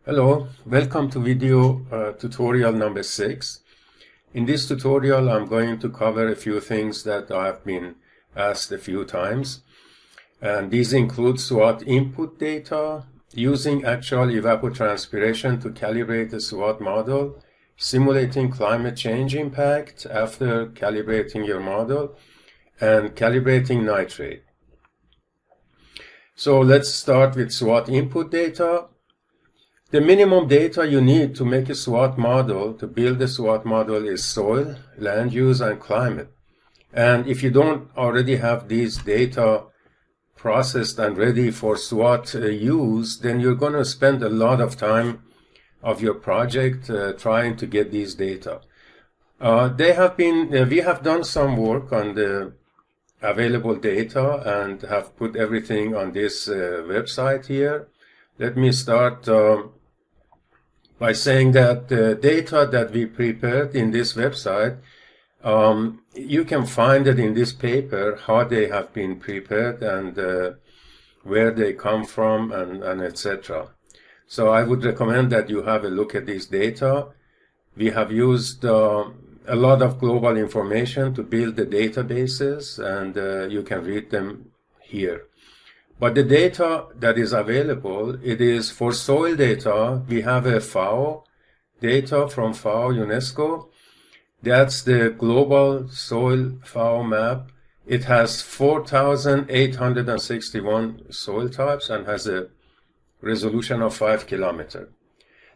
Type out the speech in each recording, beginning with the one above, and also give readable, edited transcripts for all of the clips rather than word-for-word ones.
Hello, welcome to video tutorial number 6. In this tutorial, I'm going to cover a few things that I've been asked a few times. And these include SWAT input data, using actual evapotranspiration to calibrate the SWAT model, simulating climate change impact after calibrating your model, and calibrating nitrate. So let's start with SWAT input data. The minimum data you need to make a SWAT model, to build a SWAT model, is soil, land use, and climate. And if you don't already have these data processed and ready for SWAT use, then you're going to spend a lot of time of your project trying to get these data. We have done some work on the available data and have put everything on this website here. Let me start by saying that the data that we prepared in this website, you can find it in this paper, how they have been prepared and where they come from and etc. So I would recommend that you have a look at this data. We have used a lot of global information to build the databases, and you can read them here. But the data that is available, it is for soil data. We have a FAO data from FAO UNESCO. That's the global soil FAO map. It has 4,861 soil types and has a resolution of 5 kilometers.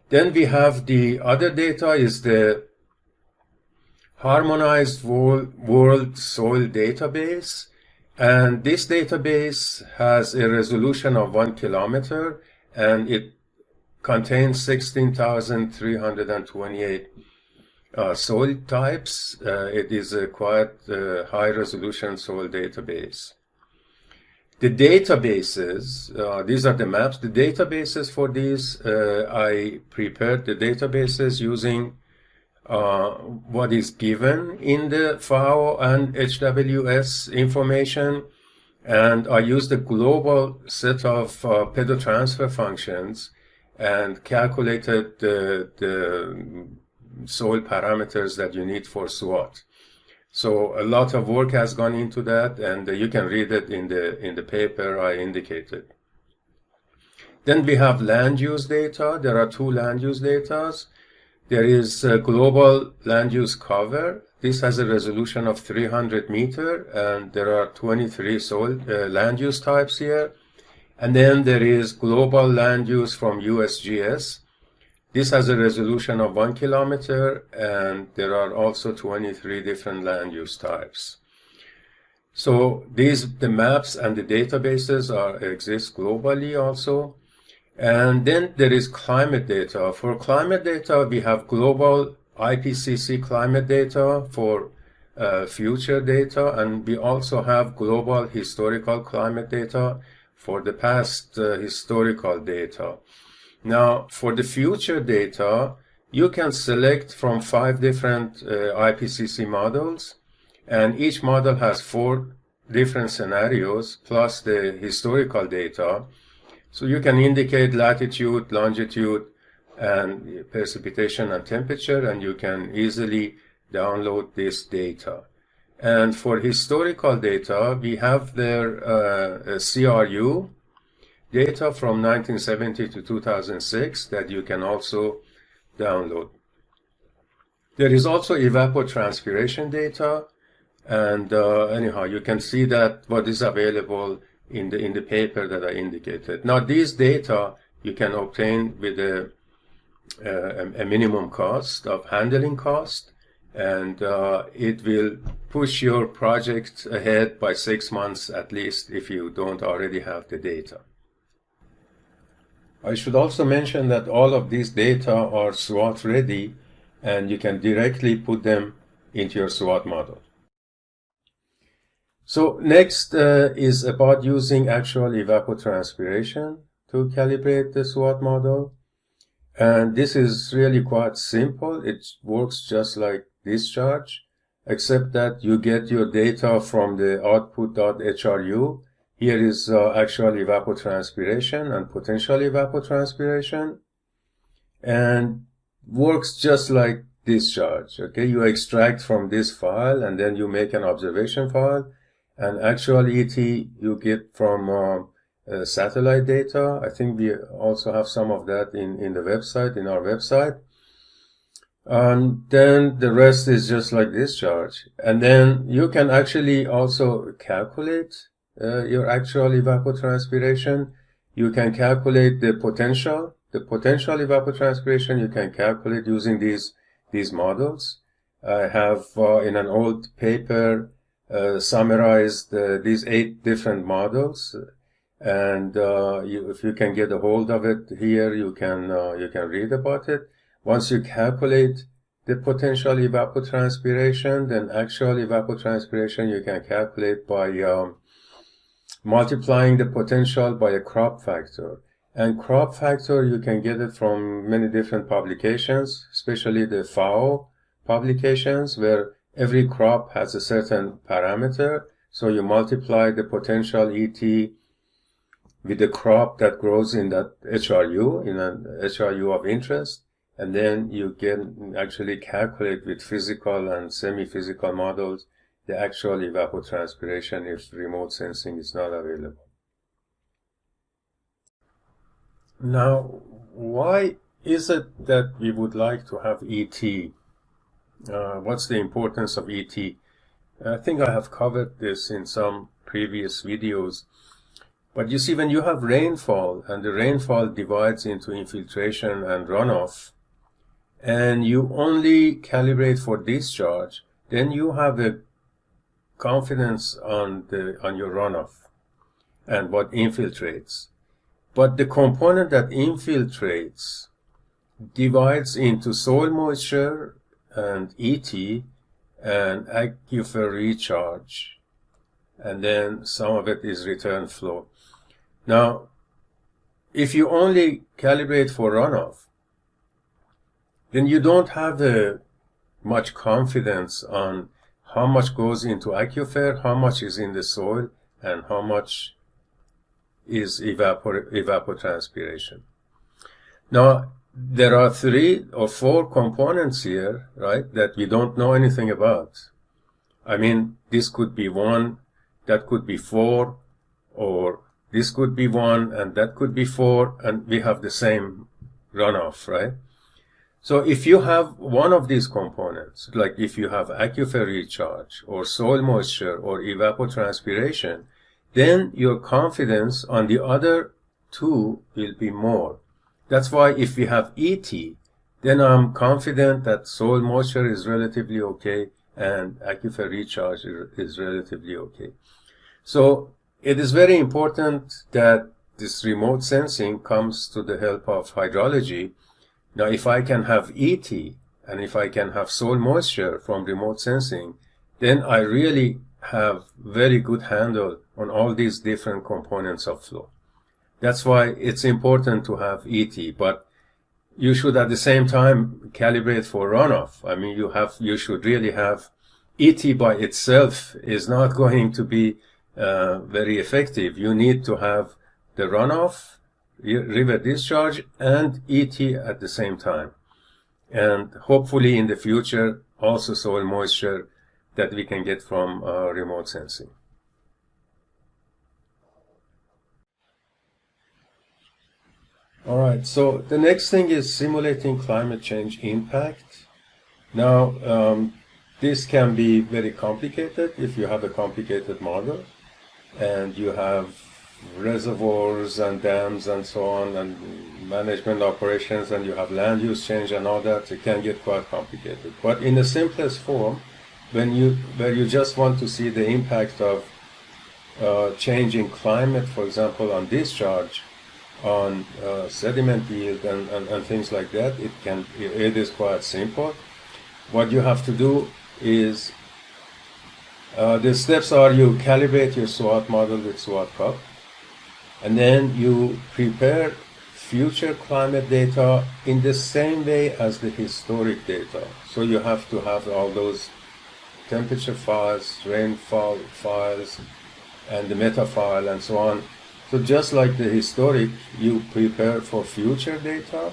Then we have the other data is the harmonized world soil database. And this database has a resolution of 1 kilometer, and it contains 16,328 soil types. It is a quite high resolution soil database. The databases, these are the maps. The databases for these, I prepared the databases using what is given in the FAO and HWS information, and I used a global set of pedotransfer functions and calculated the soil parameters that you need for SWAT. So a lot of work has gone into that, and you can read it in the paper I indicated. Then we have land use data. There are two land use data. There is a global land use cover. This has a resolution of 300 meters, and there are 23 soil land use types here. And then there is global land use from USGS. This has a resolution of 1 kilometer, and there are also 23 different land use types. So the maps and the databases exist globally also. And then there is climate data. For climate data, we have global IPCC climate data for future data, and we also have global historical climate data for the past historical data. Now, for the future data, you can select from 5 different IPCC models, and each model has 4 different scenarios plus the historical data. So you can indicate latitude, longitude, and precipitation and temperature, and you can easily download this data. And for historical data, we have their CRU data from 1970 to 2006 that you can also download. There is also evapotranspiration data, and anyhow, you can see that what is available in the paper that I indicated. Now, these data you can obtain with a minimum cost of handling cost, and it will push your project ahead by 6 months at least if you don't already have the data. I should also mention that all of these data are SWAT ready, and you can directly put them into your SWAT model. So next is about using actual evapotranspiration to calibrate the SWAT model. And this is really quite simple. It works just like discharge, except that you get your data from the output.hru. Here is actual evapotranspiration and potential evapotranspiration. and works just like discharge. Okay, you extract from this file and then you make an observation file, and actual ET you get from satellite data. I think we also have some of that in the website, in our website. And then the rest is just like discharge. And then you can actually also calculate your actual evapotranspiration. You can calculate the potential evapotranspiration. You can calculate using these models. I have in an old paper summarized these 8 different models, and if you can get a hold of it here, you can read about it. Once you calculate the potential evapotranspiration, then actual evapotranspiration you can calculate by multiplying the potential by a crop factor. And crop factor, you can get it from many different publications, especially the FAO publications, where every crop has a certain parameter. So you multiply the potential ET with the crop that grows in that HRU, in an HRU of interest. And then you can actually calculate with physical and semi-physical models the actual evapotranspiration if remote sensing is not available. Now, why is it that we would like to have ET? What's the importance of ET? I think I have covered this in some previous videos. But you see, when you have rainfall, and the rainfall divides into infiltration and runoff, and you only calibrate for discharge, then you have a confidence on your runoff and what infiltrates. But the component that infiltrates divides into soil moisture and ET and aquifer recharge, and then some of it is return flow. Now, if you only calibrate for runoff, then you don't have much confidence on how much goes into aquifer, how much is in the soil, and how much is evapotranspiration. Now, there are 3 or 4 components here, right, that we don't know anything about. I mean, this could be 1, that could be 4, or this could be 1, and that could be 4, and we have the same runoff, right? So if you have one of these components, like if you have aquifer recharge, or soil moisture, or evapotranspiration, then your confidence on the other 2 will be more. That's why if we have ET, then I'm confident that soil moisture is relatively okay and aquifer recharge is relatively okay. So it is very important that this remote sensing comes to the help of hydrology. Now, if I can have ET and if I can have soil moisture from remote sensing, then I really have very good handle on all these different components of flow. That's why it's important to have ET, but you should at the same time calibrate for runoff. I mean, you should really have ET by itself is not going to be very effective. You need to have the runoff, river discharge, and ET at the same time. And hopefully in the future, also soil moisture that we can get from remote sensing. Alright, so the next thing is simulating climate change impact. Now, this can be very complicated if you have a complicated model and you have reservoirs and dams and so on and management operations and you have land use change and all that. It can get quite complicated. But in the simplest form, where you just want to see the impact of changing climate, for example, on discharge, on sediment yield and things like that, it is quite simple. What you have to do is the steps are you calibrate your SWAT model with SWATCUP, and then you prepare future climate data in the same way as the historic data. So you have to have all those temperature files, rainfall files, and the meta file and so on. So just like the historic, you prepare for future data,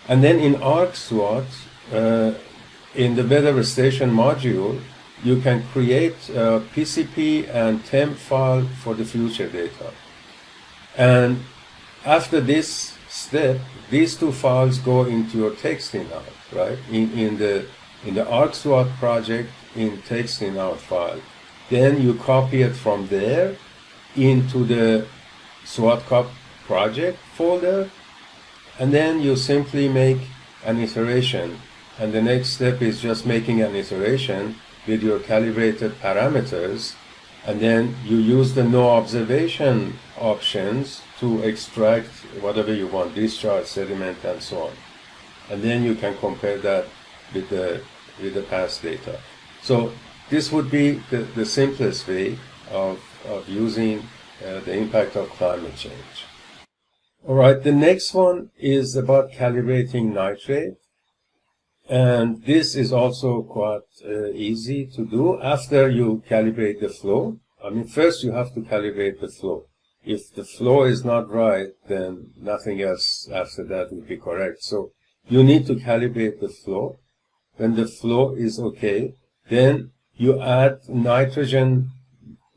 And then in ArcSWAT, in the weather station module, you can create a PCP and temp file for the future data. And after this step, these two files go into your texting out, right? In the ArcSWAT project, in texting out file. Then you copy it from there into the SWATCUP project folder, and then you simply make an iteration. And the next step is just making an iteration with your calibrated parameters, and then you use the no observation options to extract whatever you want, discharge, sediment, and so on. And then you can compare that with the past data. So this would be the simplest way of using the impact of climate change. All right, the next one is about calibrating nitrate. And this is also quite easy to do after you calibrate the flow. I mean, first you have to calibrate the flow. If the flow is not right, then nothing else after that will be correct. So you need to calibrate the flow. When the flow is okay, then you add nitrogen,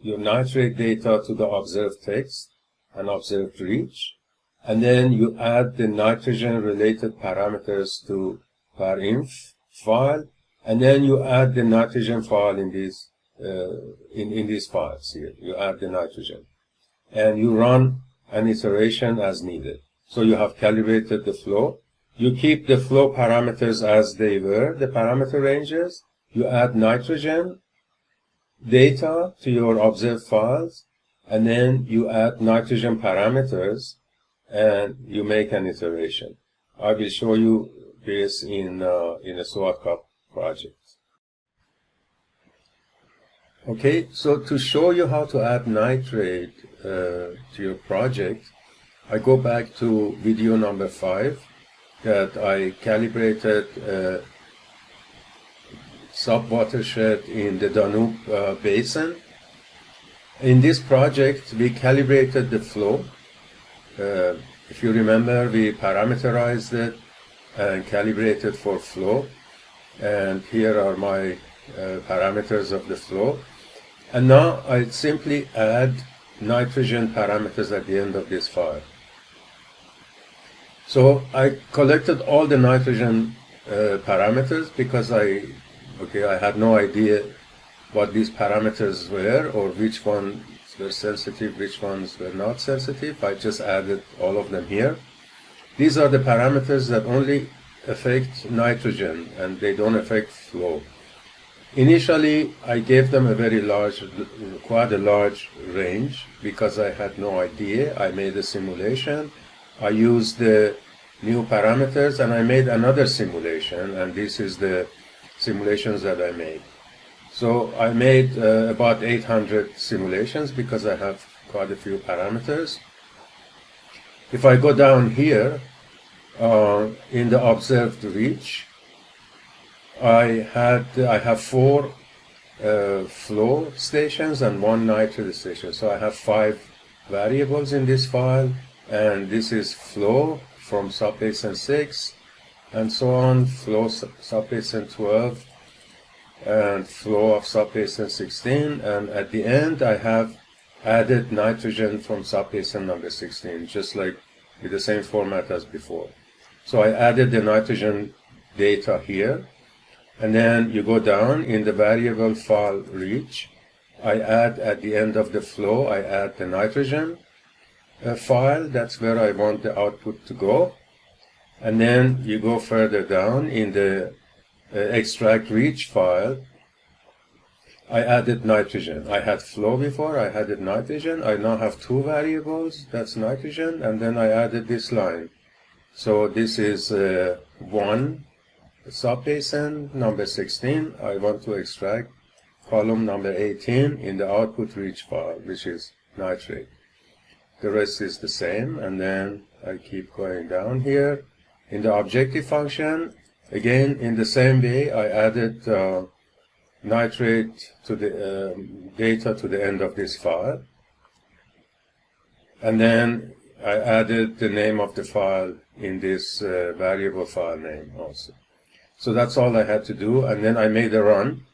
your nitrate data to the observed text and observed reach. And then you add the nitrogen related parameters to parinf file, and then you add the nitrogen file in these files here. You add the nitrogen, and you run an iteration as needed. So you have calibrated the flow. You keep the flow parameters as they were, the parameter ranges. You add nitrogen data to your observed files, and then you add nitrogen parameters, and you make an iteration. I will show you this in a SWATCUP project. Okay, so to show you how to add nitrate to your project, I go back to video number 5 that I calibrated sub-watershed in the Danube basin. In this project, we calibrated the flow. If you remember, we parameterized it and calibrated for flow. And here are my parameters of the flow. And now I simply add nitrogen parameters at the end of this file. So I collected all the nitrogen parameters because I had no idea what these parameters were or which ones were sensitive, which ones were not sensitive. I just added all of them here. These are the parameters that only affect nitrogen and they don't affect flow. Initially, I gave them a very large, quite a large range because I had no idea. I made a simulation. I used the new parameters and I made another simulation, and this is the simulations that I made. So I made about 800 simulations because I have quite a few parameters. If I go down here, in the observed reach, I have 4 flow stations and 1 nitrate station. So I have 5 variables in this file, and this is flow from subbasin 6 and so on, flow subbasin 12 and flow of subbasin 16, and at the end I have added nitrogen from subbasin number 16, just like with the same format as before. So I added the nitrogen data here, and then you go down in the variable file reach. I add at the end of the flow, I add the nitrogen file. That's where I want the output to go. And then you go further down in the extract reach file. I added nitrogen. I had flow before, I added nitrogen. I now have 2 variables, that's nitrogen, and then I added this line. So this is 1 subbasin number 16. I want to extract column number 18 in the output reach file, which is nitrate. The rest is the same, and then I keep going down here. In the objective function, again, in the same way, I added nitrate to the data to the end of this file. And then I added the name of the file in this variable file name also. So that's all I had to do, and then I made a run,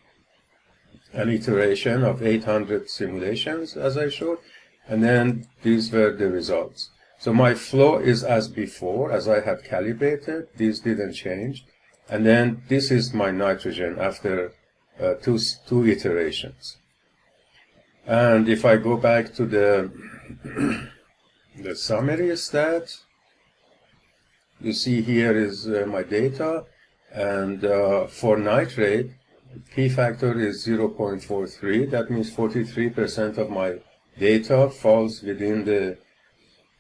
an iteration of 800 simulations, as I showed, and then these were the results. So my flow is as before, as I had calibrated. These didn't change. And then this is my nitrogen after two iterations. And if I go back to the summary stat, you see here is my data. And for nitrate, P factor is 0.43. That means 43% of my data falls within the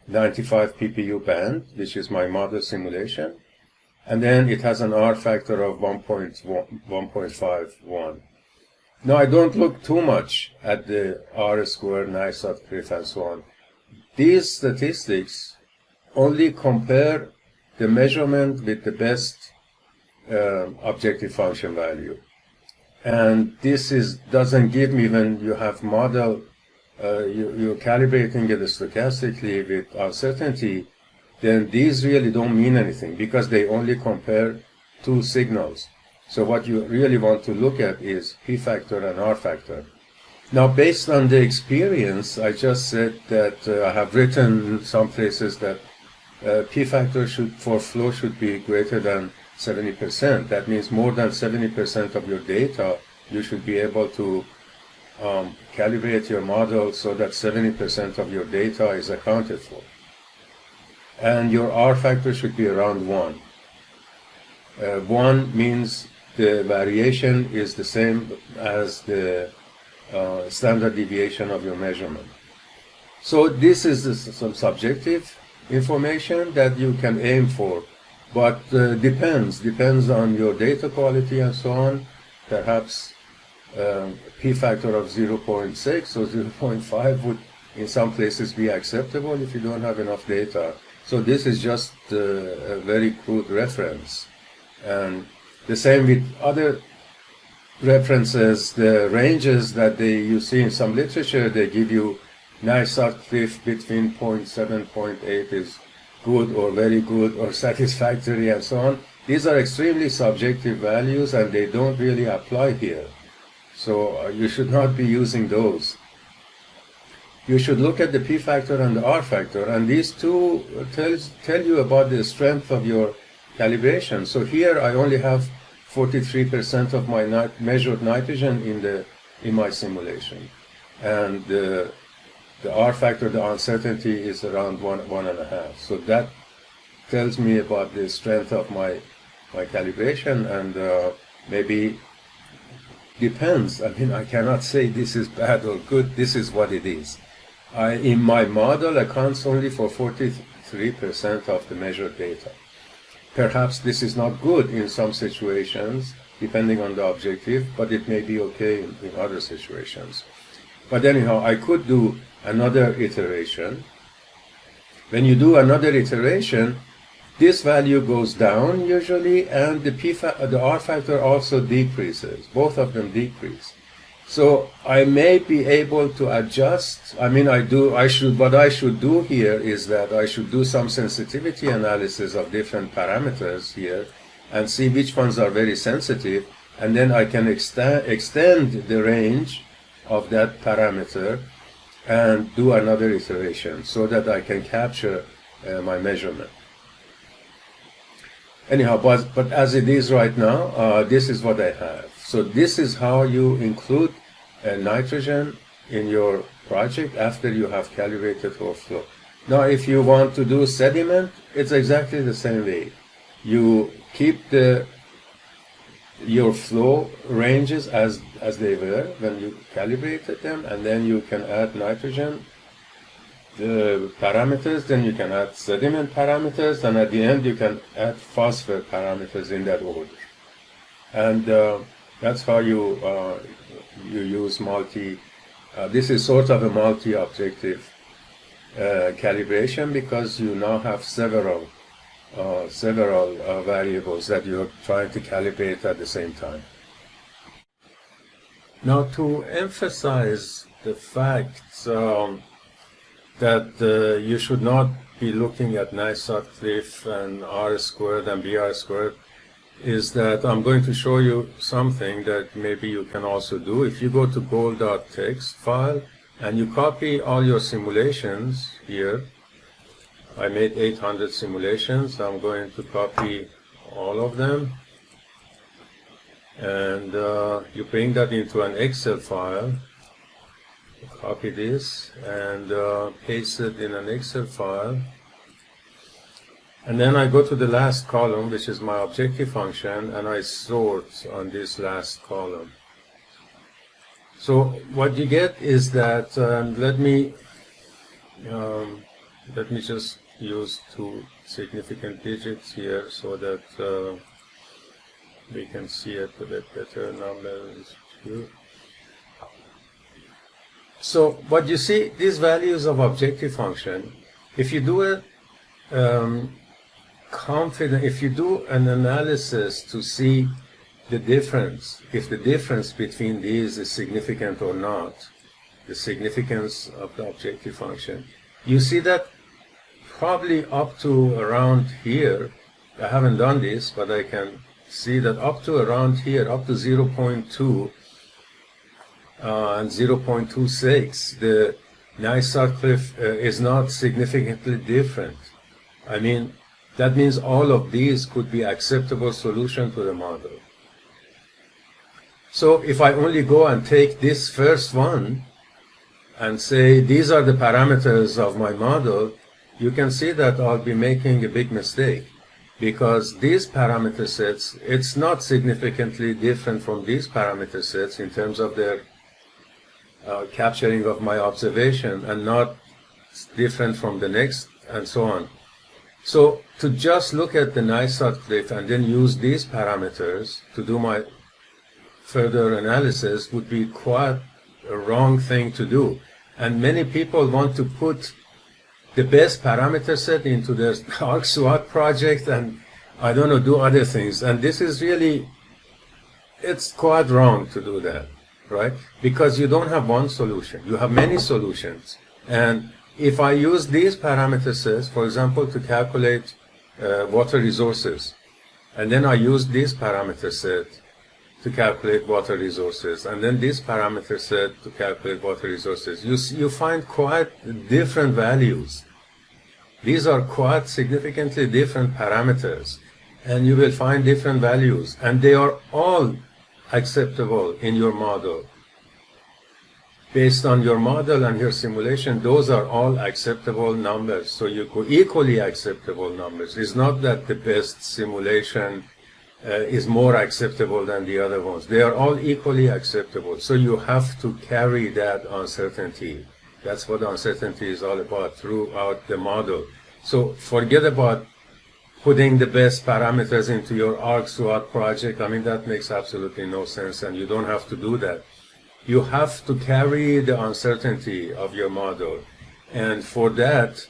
95 ppU band, which is my model simulation. And then it has an R factor of 1.51. Now, I don't look too much at the R square, NISOT, CRIF, and so on. These statistics only compare the measurement with the best objective function value. And this doesn't give me, when you have model, you're calibrating it stochastically with uncertainty, then these really don't mean anything because they only compare two signals. So what you really want to look at is P factor and R factor. Now, based on the experience, I just said that I have written in some places that P factor for flow should be greater than 70%. That means more than 70% of your data, you should be able to calibrate your model so that 70% of your data is accounted for. And your R factor should be around 1. 1 means the variation is the same as the standard deviation of your measurement. So this is some subjective information that you can aim for, but depends on your data quality and so on. Perhaps P factor of 0.6 or 0.5 would in some places be acceptable if you don't have enough data. So this is just a very crude reference. And the same with other references, the ranges that you see in some literature, they give you NISOT CRIF between 0.7, 0.8 is good or very good or satisfactory and so on. These are extremely subjective values and they don't really apply here. So you should not be using those. You should look at the P factor and the R factor, and these two tell you about the strength of your calibration. So here I only have 43% of my measured nitrogen in my simulation, and the R factor, the uncertainty, is around 1.5. So that tells me about the strength of my calibration, and maybe depends. I mean, I cannot say this is bad or good. This is what it is. In my model, accounts only for 43% of the measured data. Perhaps this is not good in some situations, depending on the objective, but it may be okay in other situations. But anyhow, I could do another iteration. When you do another iteration, this value goes down usually, and the R factor also decreases. Both of them decrease. So I may be able to adjust. I mean, what I should do here is that I should do some sensitivity analysis of different parameters here and see which ones are very sensitive, and then I can extend the range of that parameter and do another iteration so that I can capture my measurement. Anyhow, but as it is right now, this is what I have. So this is how you include nitrogen in your project after you have calibrated for flow. Now, if you want to do sediment, it's exactly the same way. You keep your flow ranges as they were when you calibrated them, and then you can add nitrogen parameters, then you can add sediment parameters, and at the end you can add phosphor parameters in that order. And that's how you use this is sort of a multi-objective calibration, because you now have several variables that you're trying to calibrate at the same time. Now, to emphasize the fact that you should not be looking at Nitrate and R squared and BR squared is that I'm going to show you something that maybe you can also do. If you go to goal.txt file and you copy all your simulations here, I made 800 simulations. I'm going to copy all of them, and you bring that into an Excel file. Copy this and paste it in an Excel file. And then I go to the last column, which is my objective function, and I sort on this last column. So what you get is that, let me just use 2 significant digits here so that we can see it a bit better. Numbers 2. So what you see, these values of objective function, if you do a if you do an analysis to see the difference, if the difference between these is significant or not, the significance of the objective function, you see that probably up to around here, I haven't done this, but I can see that up to around here, up to 0.2 and 0.26, the Nitrate is not significantly different. I mean, that means all of these could be acceptable solution to the model. So if I only go and take this first one and say these are the parameters of my model, you can see that I'll be making a big mistake, because these parameter sets, it's not significantly different from these parameter sets in terms of their capturing of my observation, and not different from the next, and so on. So to just look at the Nitrate and then use these parameters to do my further analysis would be quite a wrong thing to do. And many people want to put the best parameter set into their SWAT project and, I don't know, do other things. And this is really, it's quite wrong to do that, right? Because you don't have one solution. You have many solutions. And if I use these parameter sets, for example, to calculate water resources, and then I use this parameter set to calculate water resources, and then this parameter set to calculate water resources, you find quite different values. These are quite significantly different parameters, and you will find different values, and they are all acceptable in your model. Based on your model and your simulation, those are all acceptable numbers. So you could equally acceptable numbers. It's not that the best simulation is more acceptable than the other ones. They are all equally acceptable. So you have to carry that uncertainty. That's what uncertainty is all about throughout the model. So forget about putting the best parameters into your SWAT project. I mean, that makes absolutely no sense, and you don't have to do that. You have to carry the uncertainty of your model. And for that,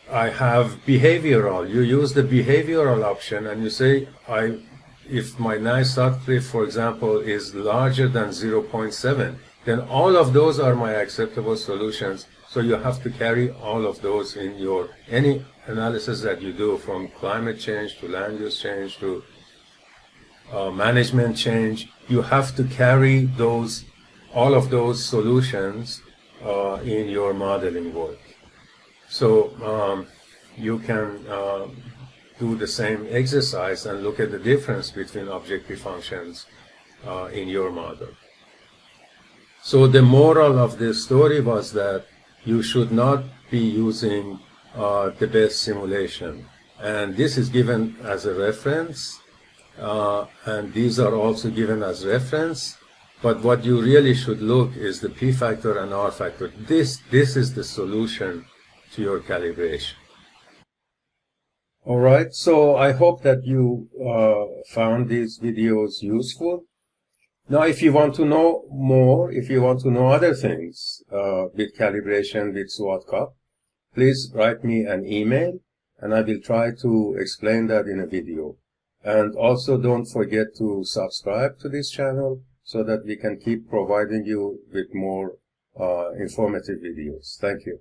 I have behavioral. You use the behavioral option and you say, if my Nitrate, for example, is larger than 0.7, then all of those are my acceptable solutions. So you have to carry all of those in your, any analysis that you do, from climate change to land use change to management change. You have to carry those, all of those solutions in your modeling work. So you can do the same exercise and look at the difference between objective functions in your model. So the moral of the story was that you should not be using the best simulation. And this is given as a reference. And these are also given as reference, but what you really should look is the P factor and R factor. This is the solution to your calibration. All right, so I hope that you found these videos useful. Now, if you want to know more, if you want to know other things with calibration with SWATCUP, please write me an email, and I will try to explain that in a video. And also don't forget to subscribe to this channel so that we can keep providing you with more informative videos. Thank you.